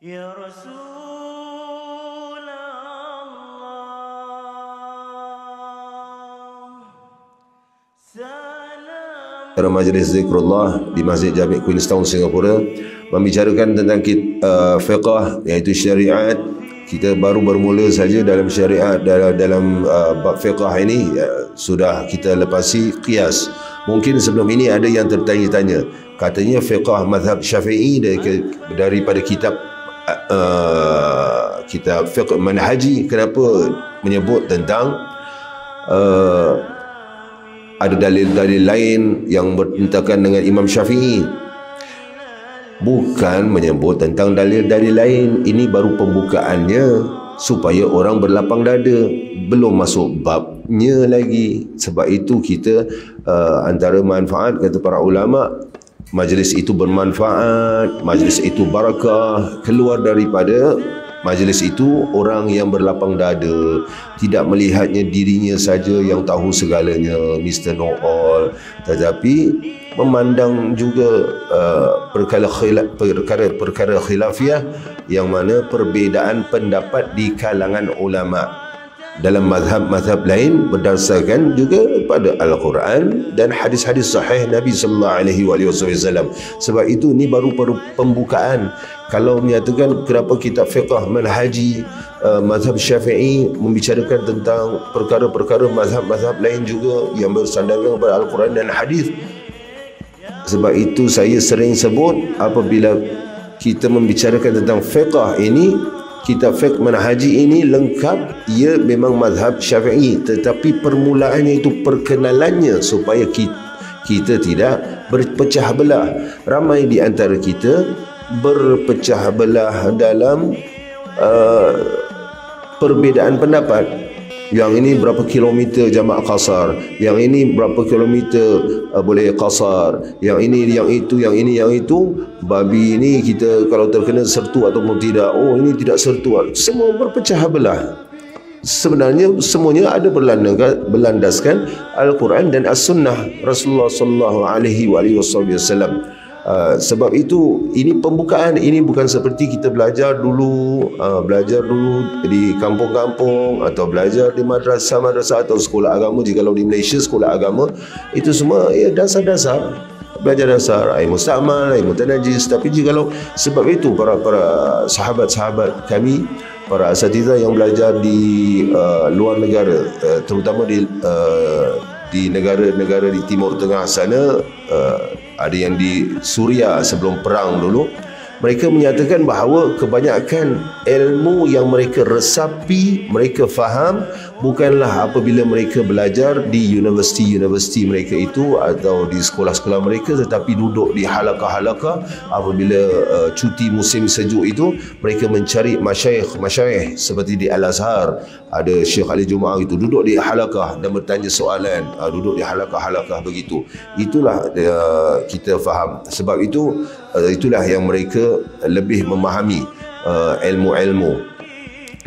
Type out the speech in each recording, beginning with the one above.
Ya Rasulullah, Dalam majlis zikrullah di Masjid Jami' Queenstown, Singapura, membicarakan tentang fiqh, iaitu syariat. Kita baru bermula saja dalam syariat, dalam bab fiqh ini sudah kita lepasi qiyas. Mungkin sebelum ini ada yang tertanya-tanya, katanya fiqh mazhab Syafi'i daripada kitab fiqh manhaji, kenapa menyebut tentang ada dalil-dalil lain yang bertentangan dengan Imam Syafi'i? Bukan menyebut tentang dalil-dalil lain, ini baru pembukaannya supaya orang berlapang dada, belum masuk babnya lagi. Sebab itu kita antara manfaat, kata para ulama, majlis itu bermanfaat, majlis itu barakah. Keluar daripada majlis itu orang yang berlapang dada, tidak melihatnya dirinya saja yang tahu segalanya, Mr. Know-all, tetapi memandang juga perkara khilafiyah, yang mana perbezaan pendapat di kalangan ulama dalam mazhab-mazhab lain berdasarkan juga pada Al-Quran dan hadis-hadis sahih Nabi sallallahu alaihi wasallam. Sebab itu ni baru pembukaan. Kalau menyatakan kenapa kitab fiqh manhaji mazhab Syafi'i membicarakan tentang perkara-perkara mazhab-mazhab lain juga yang bersandarkan kepada Al-Quran dan hadis. Sebab itu saya sering sebut, apabila kita membicarakan tentang fiqh ini, kitab fiqh manhaji ini lengkap, ia memang mazhab Syafi'i, tetapi permulaannya itu perkenalannya supaya kita tidak berpecah belah. Ramai di antara kita berpecah belah dalam perbezaan pendapat. Yang ini berapa kilometer jamak qasar, yang ini berapa kilometer boleh qasar, yang ini, yang itu, yang ini, yang itu. Babi ini kita kalau terkena sertu ataupun tidak, oh ini tidak sertu, semua berpecah belah. Sebenarnya semuanya ada berlandaskan Al-Quran dan As-Sunnah Rasulullah sallallahu alaihi wasallam. Sebab itu ini pembukaan, ini bukan seperti kita belajar dulu di kampung-kampung atau belajar di madrasah atau sekolah agama. Jikalau di Malaysia sekolah agama itu semua ya dasar-dasar, belajar dasar, air musta'mal, air mutanajis. Tapi jikalau, sebab itu para sahabat-sahabat kami, para asatidzah yang belajar di luar negara, terutama di negara-negara di Timur Tengah sana, ada yang di Suria sebelum perang dulu, mereka menyatakan bahawa kebanyakan ilmu yang mereka resapi, mereka faham, bukanlah apabila mereka belajar di universiti mereka itu atau di sekolah-sekolah mereka, tetapi duduk di halaqah-halaqah. Apabila cuti musim sejuk itu, mereka mencari masyayikh seperti di Al-Azhar, ada Syekh Ali Jumaah itu duduk di halaqah dan bertanya soalan, duduk di halaqah-halaqah begitu. Itulah kita faham. Sebab itu itulah yang mereka lebih memahami ilmu-ilmu.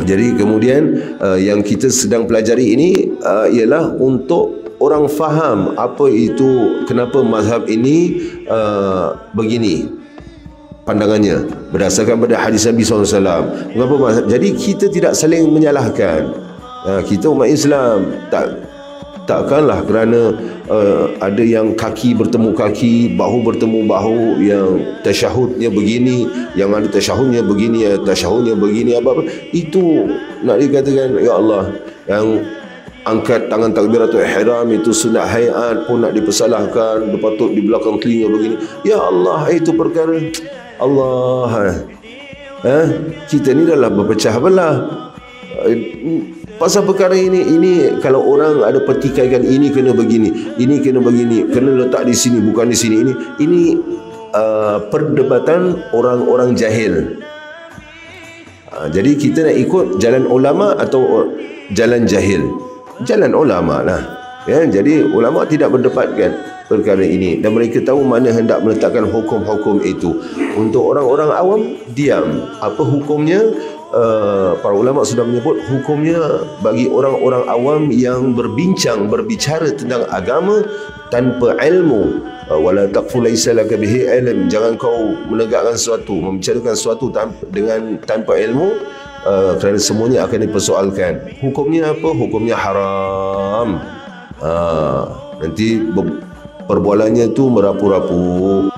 Jadi kemudian yang kita sedang pelajari ini ialah untuk orang faham apa itu, kenapa mazhab ini begini pandangannya berdasarkan pada hadis Nabi SAW. Mengapa mazhab? Jadi kita tidak saling menyalahkan. Kita umat Islam takkanlah kerana ada yang kaki bertemu kaki, bahu bertemu bahu, yang tasyahudnya begini, yang ada tasyahudnya begini, tasyahudnya begini, apa-apa, itu nak dikatakan ya Allah, yang angkat tangan takbiratul ihram itu sunat hayat pun nak dipersalahkan, patut di belakang telinga begini. Ya Allah, itu perkara Allah. Kita ni adalah berpecah belah pasal perkara ini. Kalau orang ada petikaikan, ini kena begini, ini kena begini, kena letak di sini, bukan di sini, ini perdebatan orang-orang jahil. Jadi kita nak ikut jalan ulama atau jalan jahil? Jalan ulama lah. Ya, jadi ulama tidak berdebatkan perkara ini, dan mereka tahu mana hendak meletakkan hukum-hukum itu. Untuk orang-orang awam, diam. Apa hukumnya? para ulama sudah menyebut hukumnya bagi orang-orang awam yang berbicara tentang agama tanpa ilmu. Wala taqfu laysa laka bihi ilm, jangan kau menegakkan sesuatu, membicarakan sesuatu tanpa ilmu, kerana semuanya akan dipersoalkan. Hukumnya apa? Hukumnya haram. Nanti perbualannya tu merapu-rapu.